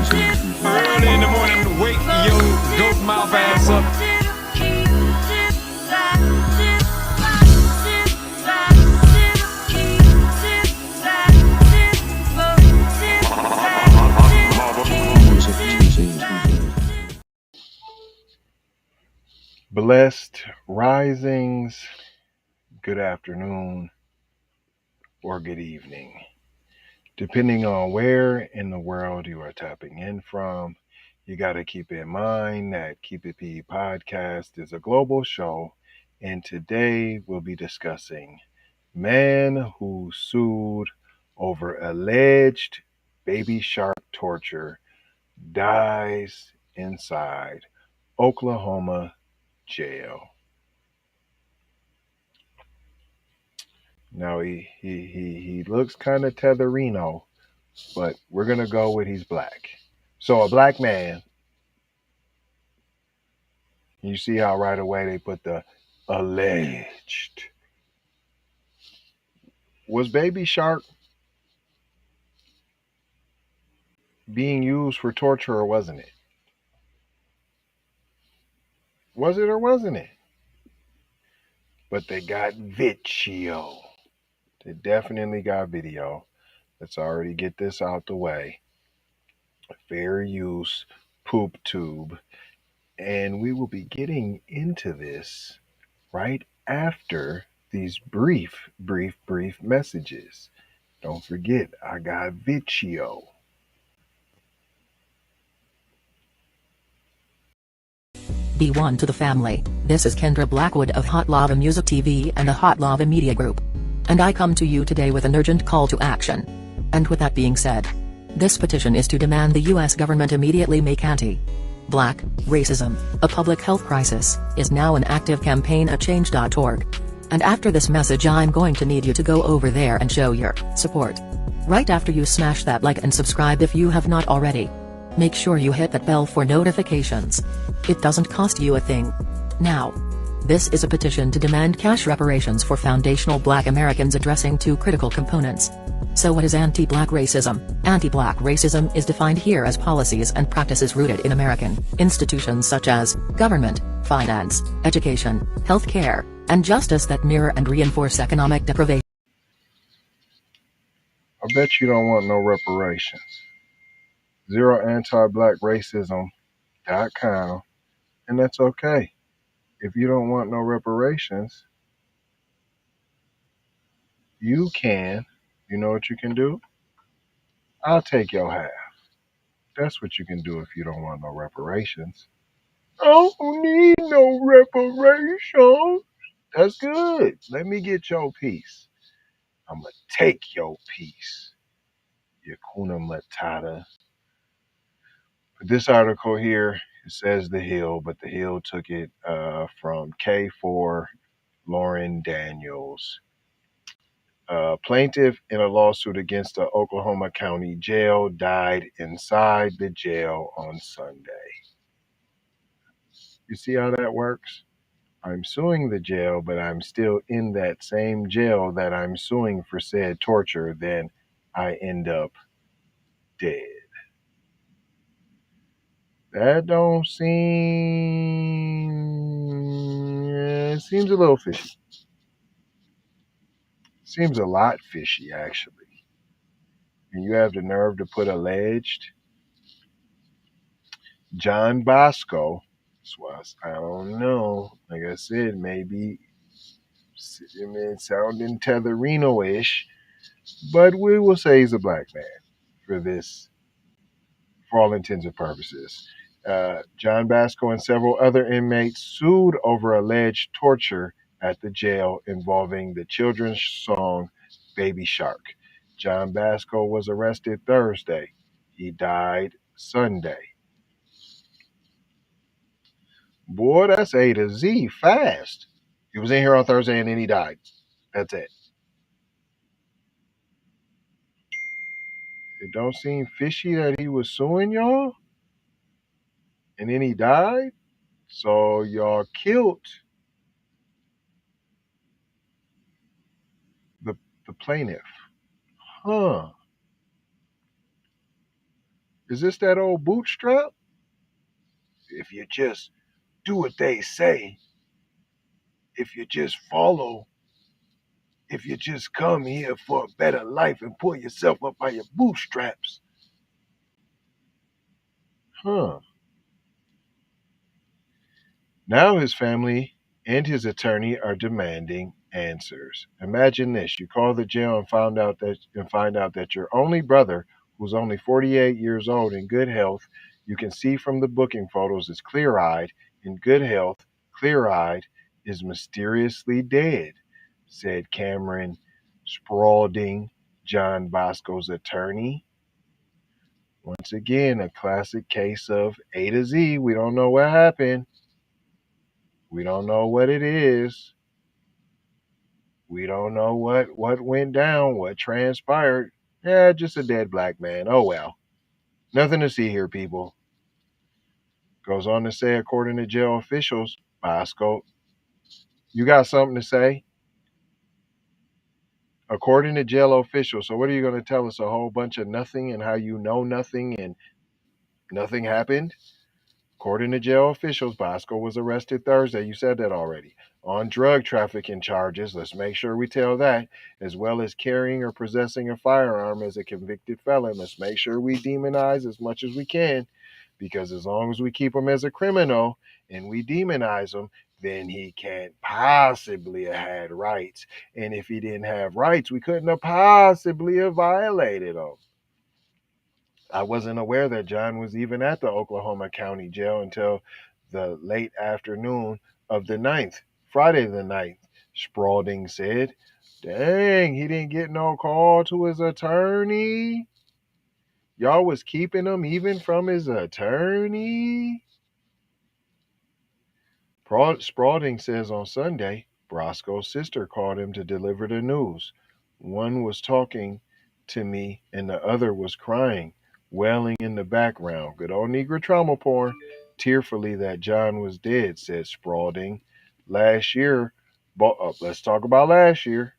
Early in the morning, wake your goat mouth ass up. Blessed risings, good afternoon, or good evening, depending on where in the world you are tapping in from. You got to keep in mind that Keep It PE podcast is a global show, and today we'll be discussing man who sued over alleged baby shark torture dies inside Oklahoma jail. Now he looks kind of tetherino, but we're gonna go with he's black. So a black man. You see how right away they put the alleged. Was Baby Shark being used for torture or wasn't it? Was it or wasn't it? But they got video. They definitely got video. Let's already get this out the way. Fair use poop tube. And we will be getting into this right after these brief messages. Don't forget, I got video. Be one to the family. This is Kendra Blackwood of Hot Lava Music TV and the Hot Lava Media Group. And I come to you today with an urgent call to action. And with that being said, this petition is to demand the US government immediately make anti-black racism a public health crisis is now an active campaign at change.org. And after this message I'm going to need you to go over there and show your support. Right after you smash that like and subscribe if you have not already. Make sure you hit that bell for notifications. It doesn't cost you a thing. Now, this is a petition to demand cash reparations for foundational Black Americans addressing two critical components. So what is anti-Black racism? Anti-Black racism is defined here as policies and practices rooted in American institutions such as government, finance, education, healthcare, and justice that mirror and reinforce economic deprivation. I bet you don't want no reparations. ZeroAntiBlackRacism.com, and that's okay. If you don't want no reparations, you can. You know what you can do? I'll take your half. That's what you can do if you don't want no reparations. I don't need no reparations. That's good. Let me get your piece. I'm going to take your piece. Yakuna Matata. This article here, it says The Hill, but The Hill took it from K4 Lauren Daniels. Plaintiff in a lawsuit against the Oklahoma County Jail died inside the jail on Sunday. You see how that works? I'm suing the jail, but I'm still in that same jail that I'm suing for said torture. Then I end up dead. That don't seem... it seems a little fishy. Seems a lot fishy, actually. And you have the nerve to put alleged. John Basco. I don't know. Like I said, maybe sounding tetherino-ish, but we will say he's a black man for all intents and purposes. John Basco and several other inmates sued over alleged torture at the jail involving the children's song Baby Shark. John Basco was arrested Thursday. He died Sunday. Boy, that's A to Z fast. He was in here on Thursday and then he died. That's it. It don't seem fishy that he was suing y'all and then he died. So y'all killed the plaintiff. Huh. Is this that old bootstrap? If you just do what they say, if you just follow, if you just come here for a better life and pull yourself up by your bootstraps. Huh. Now his family and his attorney are demanding answers. Imagine this: you call the jail and find out that your only brother, who's only 48 years old, in good health, you can see from the booking photos, is clear-eyed, in good health, clear-eyed, is mysteriously dead, said Cameron Spaulding, John Basco's attorney. Once again, a classic case of A to Z. We don't know what happened. We don't know what it is. We don't know what went down, what transpired. Yeah, just a dead black man. Oh well. Nothing to see here, people. Goes on to say, according to jail officials, Bosco, you got something to say? According to jail officials, so what are you going to tell us? A whole bunch of nothing and how you know nothing and nothing happened? According to jail officials, Bosco was arrested Thursday. You said that already. On drug trafficking charges. Let's make sure we tell that. As well as carrying or possessing a firearm as a convicted felon. Let's make sure we demonize as much as we can. Because as long as we keep him as a criminal and we demonize him, then he can't possibly have had rights. And if he didn't have rights, we couldn't have possibly have violated them. I wasn't aware that John was even at the Oklahoma County Jail until the late afternoon of the 9th, Friday the 9th, Spaulding said. Dang, he didn't get no call to his attorney. Y'all was keeping him even from his attorney? Spaulding says on Sunday, Brosco's sister called him to deliver the news. One was talking to me and the other was crying, wailing in the background. Good old Negro trauma porn. Tearfully that John was dead, said Spaulding. Last year, let's talk about last year.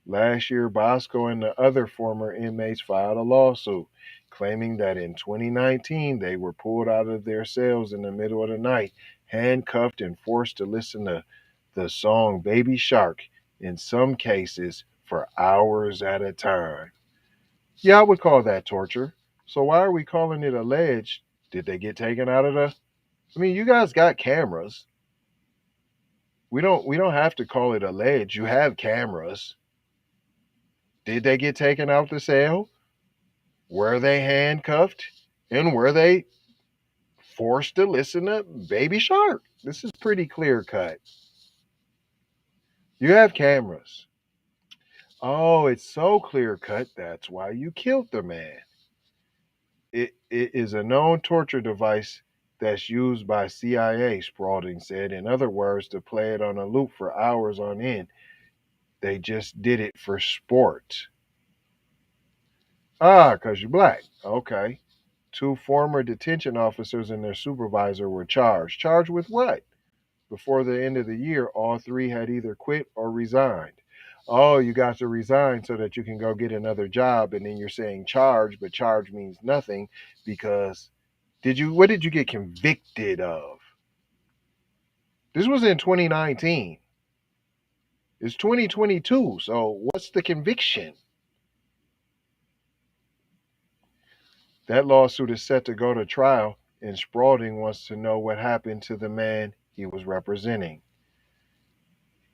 Last year, Bosco and the other former inmates filed a lawsuit claiming that in 2019 they were pulled out of their cells in the middle of the night, handcuffed and forced to listen to the song Baby Shark, in some cases for hours at a time. Yeah, I would call that torture. So why are we calling it alleged? Did they get taken out of the... I mean, you guys got cameras. We don't have to call it alleged. You have cameras. Did they get taken out the cell? Were they handcuffed? And were they forced to listen to Baby Shark? This is pretty clear cut. You have cameras. Oh, it's so clear cut. That's why you killed the man. It is a known torture device that's used by CIA, Spaulding said. In other words, to play it on a loop for hours on end. They just did it for sport. Ah, because you're black. Okay. 2 former detention officers and their supervisor were charged. Charged with what? Before the end of the year, all 3 had either quit or resigned. Oh, you got to resign so that you can go get another job, and then you're saying charge, but charge means nothing because what did you get convicted of? This was in 2019. It's 2022, so what's the conviction? That lawsuit is set to go to trial, and Spaulding wants to know what happened to the man he was representing.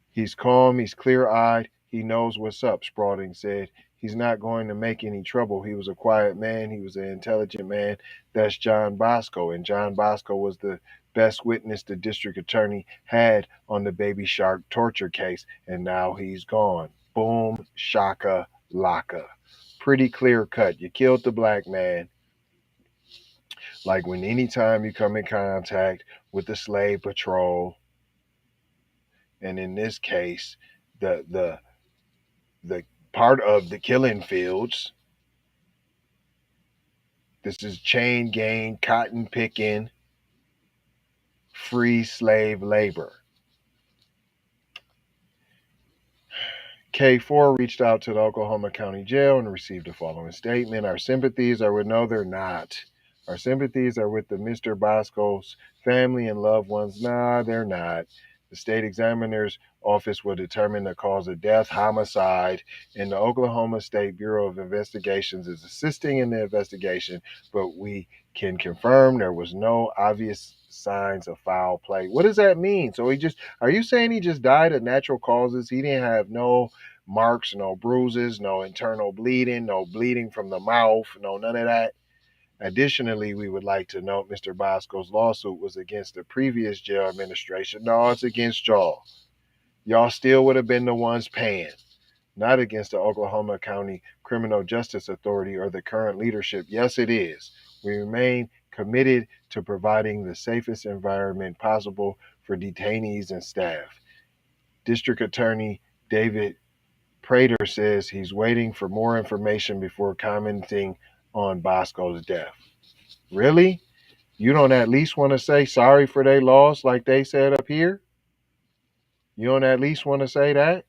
He's calm, he's clear-eyed, he knows what's up, Spaulding said. He's not going to make any trouble. He was a quiet man, he was an intelligent man. That's John Basco, and John Basco was the best witness the district attorney had on the Baby Shark torture case, and now he's gone. Boom, shaka, laka. Pretty clear cut. You killed the black man. Like when anytime you come in contact with the slave patrol, and in this case, the part of the killing fields, this is chain gang, cotton picking, free slave labor. K4 reached out to the Oklahoma County Jail and received the following statement. Our sympathies are with... No, they're not. Our sympathies are with the Mr. Bosco's family and loved ones. Nah, they're not. The state examiner's office will determine the cause of death, homicide, and the Oklahoma State Bureau of Investigations is assisting in the investigation, but we can confirm there was no obvious signs of foul play. What does that mean? So are you saying he just died of natural causes? He didn't have no marks, no bruises, no internal bleeding, no bleeding from the mouth, no none of that? Additionally, we would like to note Mr. Bosco's lawsuit was against the previous jail administration. No, it's against y'all. Y'all still would have been the ones paying, not against the Oklahoma County Criminal Justice Authority or the current leadership. Yes, it is. We remain committed to providing the safest environment possible for detainees and staff. District Attorney David Prater says he's waiting for more information before commenting on Bosco's death. Really? You don't at least want to say sorry for their loss like they said up here? You don't at least want to say that?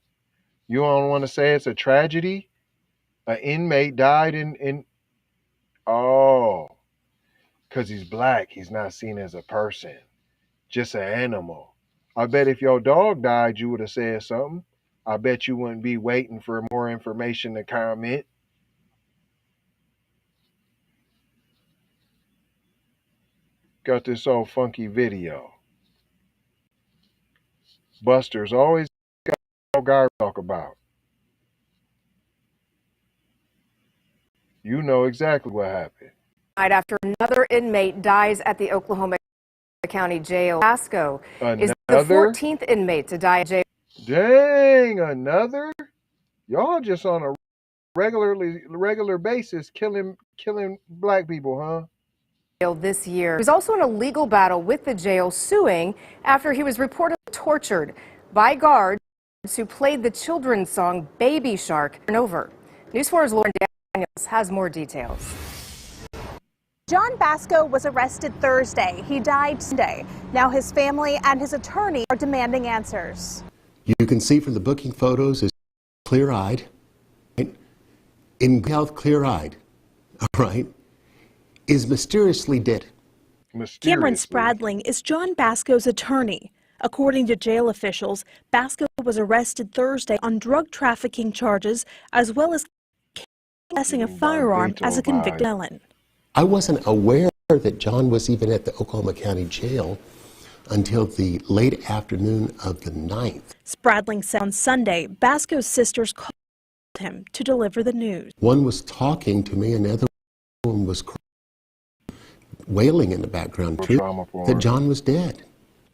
You don't want to say it's a tragedy? An inmate died oh, because he's black. He's not seen as a person, just an animal. I bet if your dog died, you would have said something. I bet you wouldn't be waiting for more information to comment. Got this old funky video. Buster's always got a guy to talk about. You know exactly what happened. After another inmate dies at the Oklahoma County Jail. Basco is the 14th inmate to die at jail. Dang, another? Y'all just on a regular basis killing black people, huh? This year. He was also in a legal battle with the jail, suing after he was reportedly tortured by guards who played the children's song Baby Shark and over. News 4's Lauren Daniels has more details. John Basco was arrested Thursday. He died Sunday. Now his family and his attorney are demanding answers. You can see from the booking photos is clear-eyed, right? In health, clear-eyed, all right, is mysteriously dead. Cameron Spradling is John Basco's attorney. According to jail officials, Basco was arrested Thursday on drug trafficking charges as well as possessing a firearm as a convicted felon. I wasn't aware that John was even at the Oklahoma County Jail until the late afternoon of the 9th. Spradling said on Sunday, Basco's sisters called him to deliver the news. One was talking to me, and the other one was wailing in the background too, that John was dead.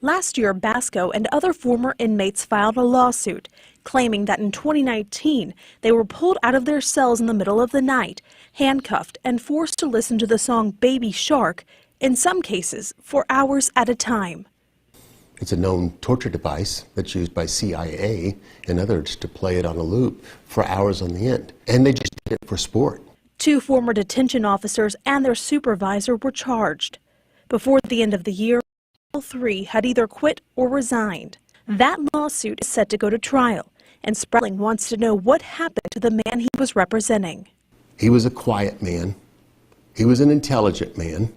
Last year, Basco and other former inmates filed a lawsuit claiming that in 2019 they were pulled out of their cells in the middle of the night, handcuffed and forced to listen to the song Baby Shark, in some cases for hours at a time. It's a known torture device that's used by CIA and others to play it on a loop for hours on the end. And they just did it for sport. 2 former detention officers and their supervisor were charged. Before the end of the year, all 3 had either quit or resigned. That lawsuit is set to go to trial, and Spradling wants to know what happened to the man he was representing. He was a quiet man. He was an intelligent man.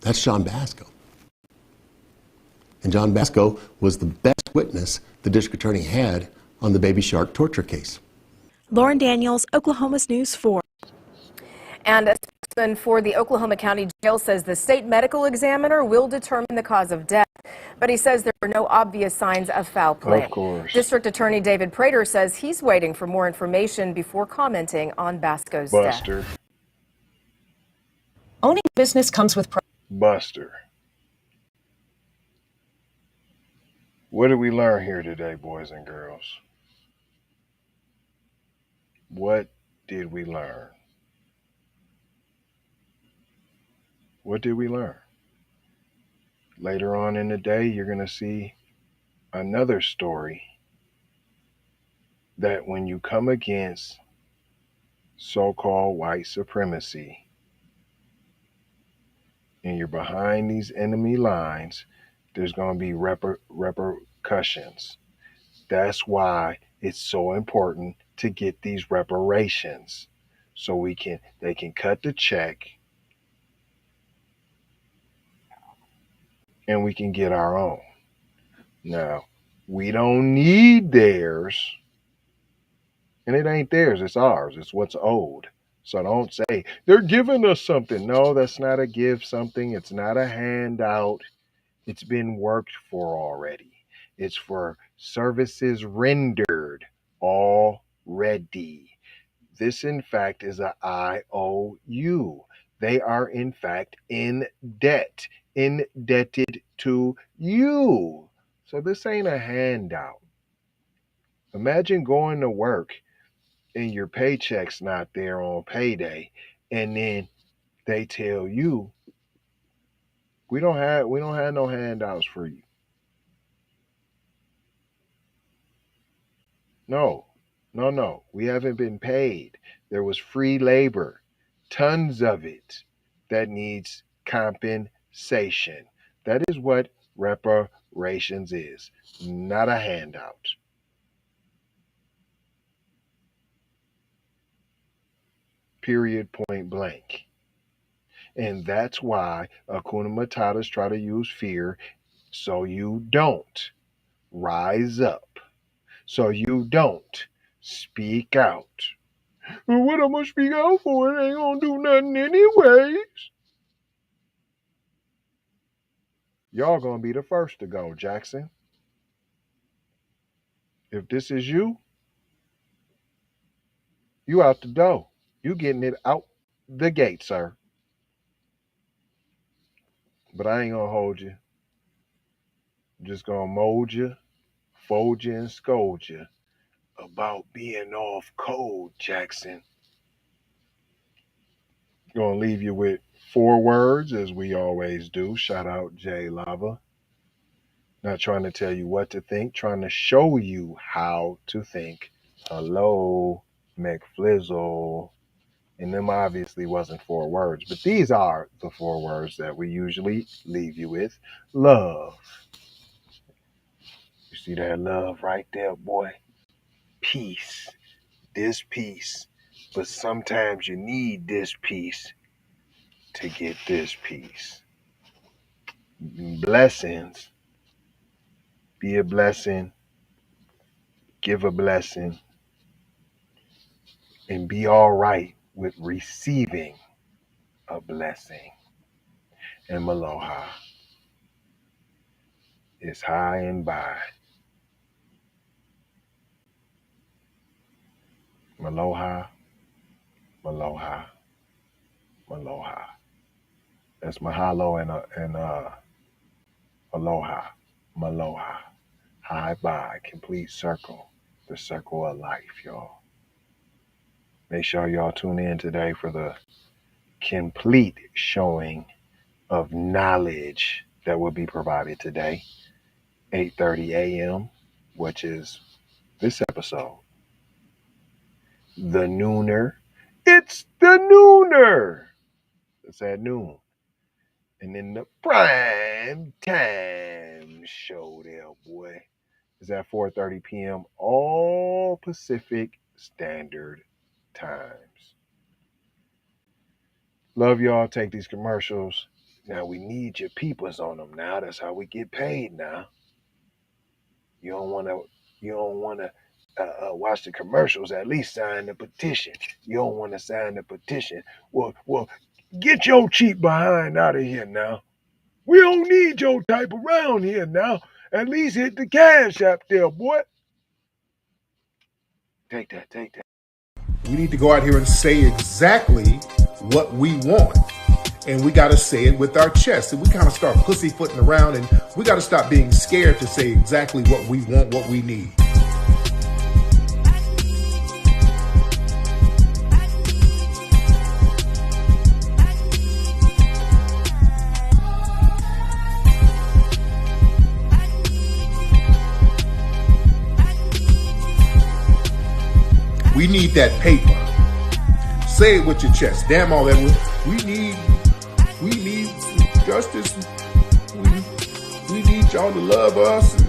That's John Basco. And John Basco was the best witness the district attorney had on the Baby Shark torture case. Lauren Daniels, Oklahoma's News 4. And a spokesman for the Oklahoma County Jail says the state medical examiner will determine the cause of death, but he says there are no obvious signs of foul play. Of course. District Attorney David Prater says he's waiting for more information before commenting on Basco's Buster. death. Owning business comes with Buster. What did we learn here today, boys and girls? What did we learn? What did we learn? Later on in the day, you're going to see another story that when you come against so-called white supremacy and you're behind these enemy lines, there's going to be repercussions. That's why it's so important to get these reparations so they can cut the check and we can get our own. Now, we don't need theirs, and it ain't theirs, it's ours. It's what's owed. So don't say they're giving us something. No, that's not a give something. It's not a handout. It's been worked for already. It's for services rendered already. This, in fact, is a IOU. They are, in fact, in debt, indebted to you. So this ain't a handout. Imagine going to work and your paycheck's not there on payday, and then they tell you, we don't have no handouts for you. No. We haven't been paid. There was free labor, tons of it, that needs compensation. That is what reparations is, not a handout. Period, point blank. And that's why Hakuna Matatas try to use fear, so you don't rise up, so you don't speak out. What am I gonna speak out for? It ain't gonna do nothing anyways. Y'all gonna be the first to go, Jackson. If this is you out the door. You getting it out the gate, sir. But I ain't gonna hold you. I'm just gonna mold you, fold you, and scold you about being off code, Jackson. Gonna leave you with 4 words, as we always do. Shout out Jay Lava. Not trying to tell you what to think, trying to show you how to think. Hello, McFlizzle. And them obviously wasn't 4 words, but these are the 4 words that we usually leave you with. Love. You see that love right there, boy? Peace. This peace. But sometimes you need this peace to get this peace. Blessings. Be a blessing. Give a blessing. And be all right with receiving a blessing. And Maloha is high and by. Maloha, Maloha, Maloha. That's mahalo and aloha, Maloha. High by, complete circle, the circle of life, y'all. Make sure y'all tune in today for the complete showing of knowledge that will be provided today, 8:30 a.m., which is this episode. The nooner. It's the nooner. It's at noon. And then the prime time show there, boy, is at 4:30 p.m. all Pacific Standard Times. Love y'all. Take these commercials. Now we need your peoples on them now. That's how we get paid now. You don't want to watch the commercials. At least sign the petition. You don't want to sign the petition. Well, get your cheap behind out of here now. We don't need your type around here now. At least hit the cash app there, boy. Take that. We need to go out here and say exactly what we want. And we got to say it with our chest. And we kind of start pussyfooting around, and we got to stop being scared to say exactly what we want, what we need. We need that paper. Say it with your chest. Damn all that. We need justice. We need y'all to love us.